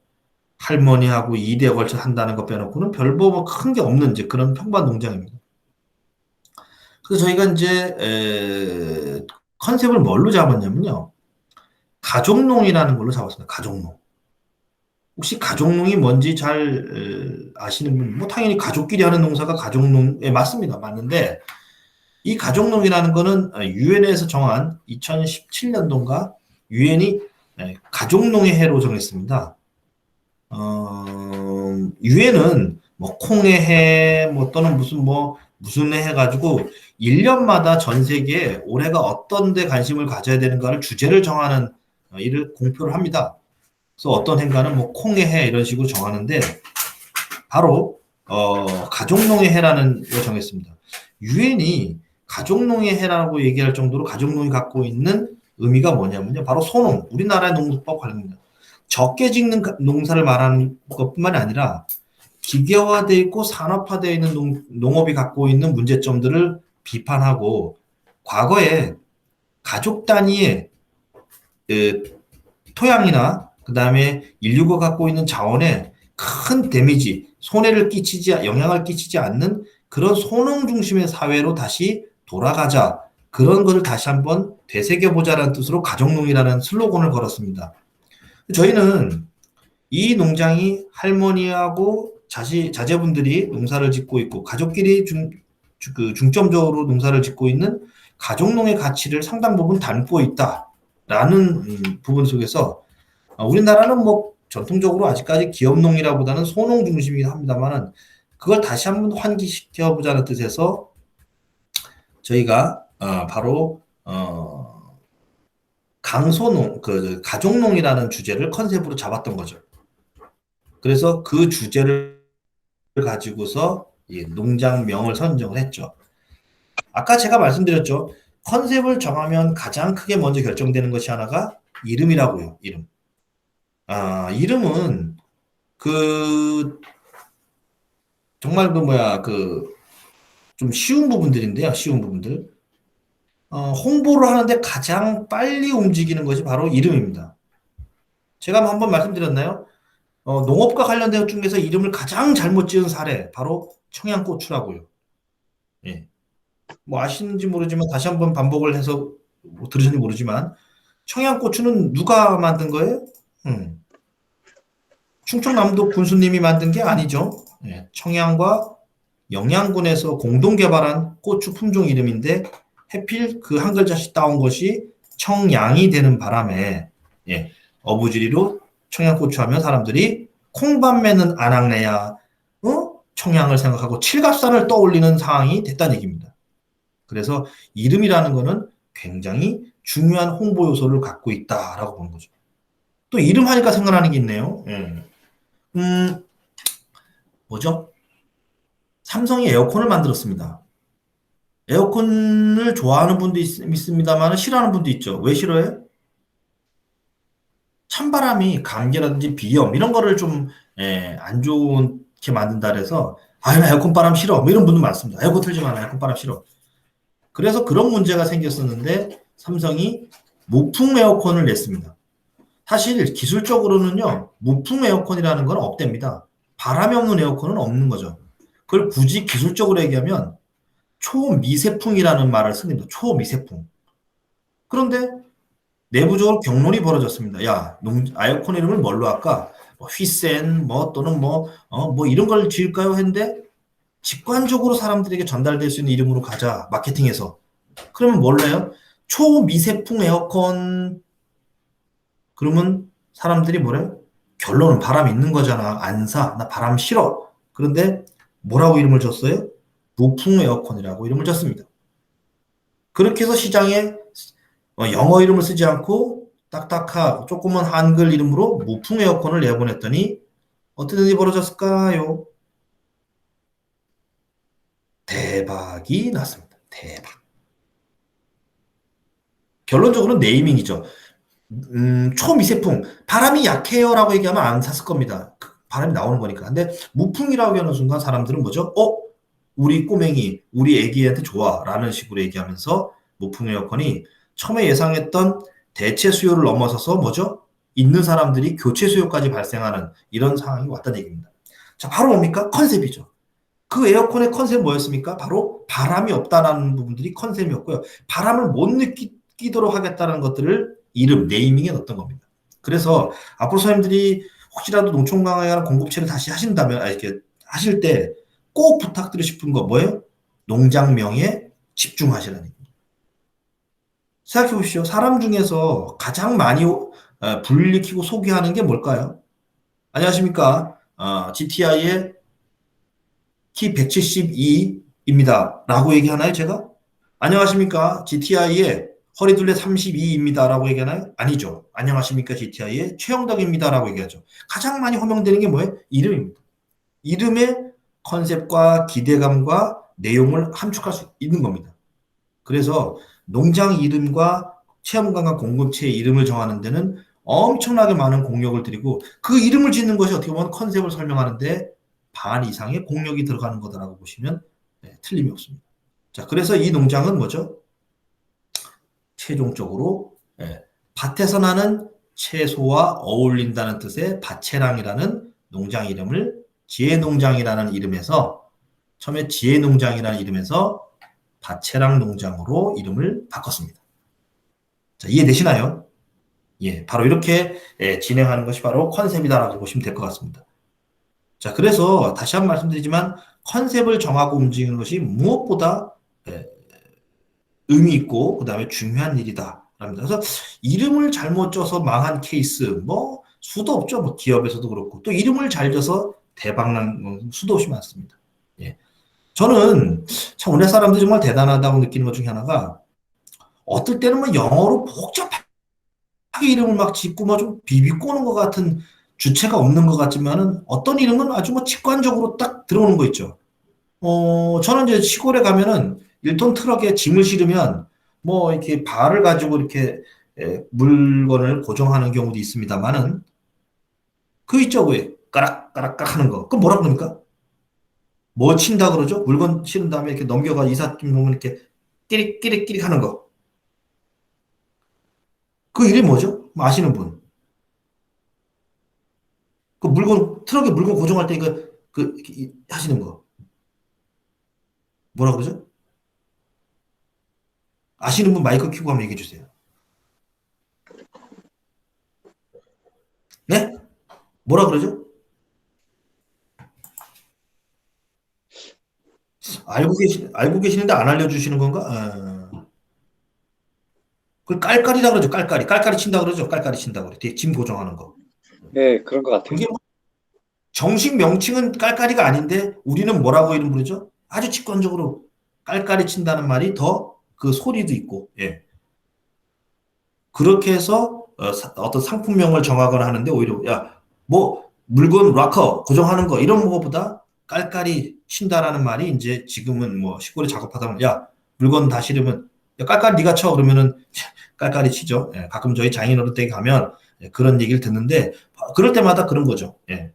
할머니하고 2대에 걸쳐 한다는 거 빼놓고는 별로 뭐 큰 게 없는 이제 그런 평범한 농장입니다. 그래서 저희가 이제 컨셉을 뭘로 잡았냐면요. 가족농이라는 걸로 잡았습니다. 가족농. 혹시 가족농이 뭔지 잘 아시는 분, 뭐 당연히 가족끼리 하는 농사가 가족농에 맞습니다. 맞는데 이 가족농이라는 거는 유엔에서 정한 2017년도인가 유엔이 가족농의 해로 정했습니다. 유엔은 뭐 콩의 해, 뭐 또는 무슨 해 해가지고 1년마다 전 세계에 올해가 어떤 데 관심을 가져야 되는가를 주제를 정하는 일을 공표를 합니다. 그래서 어떤 해인가는 뭐 콩의 해 이런 식으로 정하는데 바로 가족농의 해라는 걸 정했습니다. 유엔이 가족농의 해라고 얘기할 정도로 가족농이 갖고 있는 의미가 뭐냐면요. 바로 소농, 우리나라의 농법 관련입니다. 적게 짓는 농사를 말하는 것뿐만 아니라 기계화되어 있고 산업화되어 있는 농업이 갖고 있는 문제점들을 비판하고 과거에 가족 단위의 토양이나 그 다음에 인류가 갖고 있는 자원에 큰 데미지, 영향을 끼치지 않는 그런 소농 중심의 사회로 다시 돌아가자. 그런 것을 다시 한번 되새겨보자라는 뜻으로 가족농이라는 슬로건을 걸었습니다. 저희는 이 농장이 할머니하고 자제분들이 농사를 짓고 있고 가족끼리 중점적으로 농사를 짓고 있는 가족농의 가치를 상당 부분 담고 있다라는 부분 속에서 우리나라는 뭐 전통적으로 아직까지 기업농이라보다는 소농 중심이긴 합니다만은 그걸 다시 한번 환기시켜보자는 뜻에서 저희가 바로 강소농, 가족농이라는 주제를 컨셉으로 잡았던 거죠. 그래서 그 주제를 가지고서 이 농장명을 선정을 했죠. 아까 제가 말씀드렸죠. 컨셉을 정하면 가장 크게 먼저 결정되는 것이 하나가 이름이라고요. 이름. 이름은 정말 좀 쉬운 부분들인데요. 쉬운 부분들. 홍보를 하는데 가장 빨리 움직이는 것이 바로 이름입니다. 제가 한번 말씀드렸나요? 농업과 관련된 것 중에서 이름을 가장 잘못 지은 사례, 바로 청양고추라고요. 예. 뭐 아시는지 모르지만 다시 한번 반복을 해서 뭐 들으셨는지 모르지만 청양고추는 누가 만든 거예요? 충청남도 군수님이 만든 게 아니죠. 예. 청양과 영양군에서 공동 개발한 고추 품종 이름인데 해필 그 한 글자씩 따온 것이 청양이 되는 바람에 어부지리로 청양고추 하면 사람들이 콩밤매는 안악내야 청양을 생각하고 칠갑산을 떠올리는 상황이 됐다는 얘기입니다. 그래서 이름이라는 거는 굉장히 중요한 홍보 요소를 갖고 있다라고 보는 거죠. 또 이름 하니까 생각나는 게 있네요. 뭐죠? 삼성이 에어컨을 만들었습니다. 에어컨을 좋아하는 분도 있습니다만 싫어하는 분도 있죠. 왜 싫어해요? 찬바람이 감기라든지 비염 이런 거를 좀 안 좋게 만든다 그래서 나 에어컨 바람 싫어 뭐 이런 분도 많습니다. 에어컨 틀지 마라. 에어컨 바람 싫어. 그래서 그런 문제가 생겼었는데 삼성이 무풍 에어컨을 냈습니다. 사실 기술적으로는요, 무풍 에어컨이라는 건 없답니다. 바람이 없는 에어컨은 없는 거죠. 그걸 굳이 기술적으로 얘기하면 초미세풍이라는 말을 씁니다. 초미세풍. 그런데 내부적으로 경론이 벌어졌습니다. 야, 에어컨 이름을 뭘로 할까? 뭐 휘센, 뭐 또는 뭐 이런 걸 지을까요? 했는데 직관적으로 사람들에게 전달될 수 있는 이름으로 가자. 마케팅에서. 그러면 뭘로 해요? 초미세풍 에어컨. 그러면 사람들이 뭐래요? 결론은 바람 있는 거잖아. 안 사. 나 바람 싫어. 그런데 뭐라고 이름을 줬어요? 무풍 에어컨이라고 이름을 줬습니다. 그렇게 해서 시장에 영어 이름을 쓰지 않고 딱딱하고 조그만 한글 이름으로 무풍 에어컨을 내보냈더니 어떤 일이 벌어졌을까요? 대박이 났습니다. 대박. 결론적으로는 네이밍이죠. 초미세풍, 바람이 약해요라고 얘기하면 안 샀을 겁니다. 바람이 나오는 거니까. 근데 무풍이라고 하는 순간 사람들은 뭐죠? 우리 꼬맹이, 우리 애기한테 좋아 라는 식으로 얘기하면서 무풍 에어컨이 처음에 예상했던 대체 수요를 넘어서서 뭐죠? 있는 사람들이 교체 수요까지 발생하는 이런 상황이 왔다는 얘기입니다. 자, 바로 뭡니까? 컨셉이죠. 그 에어컨의 컨셉은 뭐였습니까? 바로 바람이 없다라는 부분들이 컨셉이었고요. 바람을 못 느끼도록 하겠다는 것들을 이름, 네이밍에 넣었던 겁니다. 그래서 앞으로 선생님들이 혹시라도 농촌 강화에 공급체를 다시 하신다면, 이렇게 하실 때 꼭 부탁드리고 싶은 거 뭐예요? 농장명에 집중하시라는 얘기입니다. 생각해 보십시오. 사람 중에서 가장 많이 불리키고 소개하는 게 뭘까요? 안녕하십니까? GTI의 키 172입니다. 라고 얘기하나요, 제가? 안녕하십니까? GTI의 허리둘레 32입니다. 라고 얘기하나요? 아니죠. 안녕하십니까? GTI의 최영덕입니다. 라고 얘기하죠. 가장 많이 호명되는 게 뭐예요? 이름입니다. 이름의 컨셉과 기대감과 내용을 함축할 수 있는 겁니다. 그래서 농장 이름과 체험관광 공급체의 이름을 정하는 데는 엄청나게 많은 공력을 들이고 그 이름을 짓는 것이 어떻게 보면 컨셉을 설명하는데 반 이상의 공력이 들어가는 거다라고 보시면 틀림이 없습니다. 자, 그래서 이 농장은 뭐죠? 최종적으로 밭에서 나는 채소와 어울린다는 뜻의 밭채랑이라는 농장 이름을 지혜농장이라는 이름에서 처음에 지혜농장이라는 이름에서 밭채랑 농장으로 이름을 바꿨습니다. 자, 이해되시나요? 예, 바로 이렇게 진행하는 것이 바로 컨셉이다라고 보시면 될 것 같습니다. 자, 그래서 다시 한번 말씀드리지만 컨셉을 정하고 움직이는 것이 무엇보다 의미 있고 그 다음에 중요한 일이다. 그래서 이름을 잘못 쪄서 망한 케이스 뭐 수도 없죠. 뭐 기업에서도 그렇고 또 이름을 잘 져서 대박난 수도 없이 많습니다. 예. 저는 참 우리나라 사람들이 정말 대단하다고 느끼는 것 중에 하나가 어떨 때는 뭐 영어로 복잡하게 이름을 막 짓고 뭐 좀 비비꼬는 것 같은 주체가 없는 것 같지만은 어떤 이름은 아주 뭐 직관적으로 딱 들어오는 거 있죠. 저는 이제 시골에 가면은 1톤 트럭에 짐을 실으면 뭐 이렇게 발을 가지고 이렇게 물건을 고정하는 경우도 있습니다만은 그 있죠, 왜 까락까락 하는 거. 그럼 뭐라 그럽니까? 뭐 친다 그러죠? 물건 치는 다음에 이렇게 넘겨가 이삿짐 보면 이렇게 끼릭끼릭끼릭 하는 거. 그 이름이 뭐죠? 뭐 아시는 분? 그 물건 트럭에 물건 고정할 때 이거 하시는 거. 뭐라 그러죠? 아시는 분 마이크 켜고 한번 얘기해 주세요. 네? 뭐라 그러죠? 알고 계시는데 안 알려주시는 건가? 그걸 깔깔이라 그러죠. 깔깔이 친다 그러죠. 깔깔이 친다 그래. 뒤에 짐 고정하는 거. 네, 그런 것 같아요. 그게 뭐 정식 명칭은 깔깔이가 아닌데 우리는 뭐라고 이름 부르죠? 아주 직관적으로 깔깔이 친다는 말이 더 그 소리도 있고, 예. 그렇게 해서 어떤 상품명을 정하거나 하는데 오히려 뭐 물건 락커 고정하는 거 이런 것보다 깔깔이 친다라는 말이 이제 지금은 뭐 시골에 작업하다 보면 물건 다 실으면 깔깔이 네가 쳐 그러면은 깔깔이 치죠. 예. 가끔 저희 장인어른 댁에 가면 그런 얘기를 듣는데 그럴 때마다 그런 거죠. 예.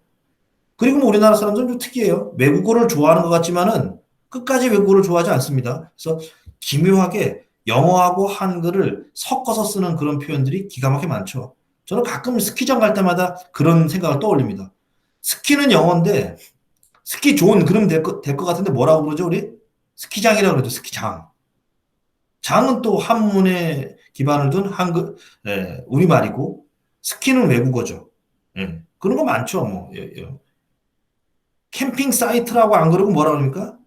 그리고 뭐 우리나라 사람들은 좀 특이해요. 외국어를 좋아하는 것 같지만은 끝까지 외국어를 좋아하지 않습니다. 그래서 기묘하게 영어하고 한글을 섞어서 쓰는 그런 표현들이 기가 막히게 많죠. 저는 가끔 스키장 갈 때마다 그런 생각을 떠올립니다. 스키는 영어인데 스키 존 그러면 될 것 같은데 뭐라고 그러죠 우리? 스키장이라고 그러죠. 스키장. 장은 또 한문에 기반을 둔 한글 우리말이고 스키는 외국어죠. 예. 그런 거 많죠. 뭐 캠핑 사이트라고 안 그러고 뭐라 그럽니까?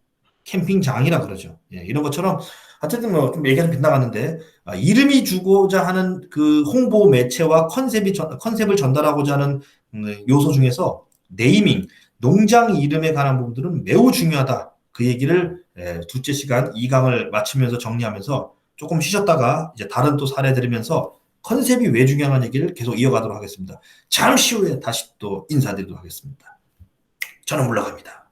캠핑장이라 그러죠. 예, 이런 것처럼 어쨌든 뭐 좀 얘기가 좀 빗나갔는데 이름이 주고자 하는 그 홍보 매체와 컨셉을 전달하고자 하는 요소 중에서 네이밍, 농장 이름에 관한 부분들은 매우 중요하다. 그 얘기를 둘째 시간 2강을 마치면서 정리하면서 조금 쉬셨다가 이제 다른 또 사례 들으면서 컨셉이 왜 중요한 얘기를 계속 이어가도록 하겠습니다. 잠시 후에 다시 또 인사드리도록 하겠습니다. 저는 물러갑니다.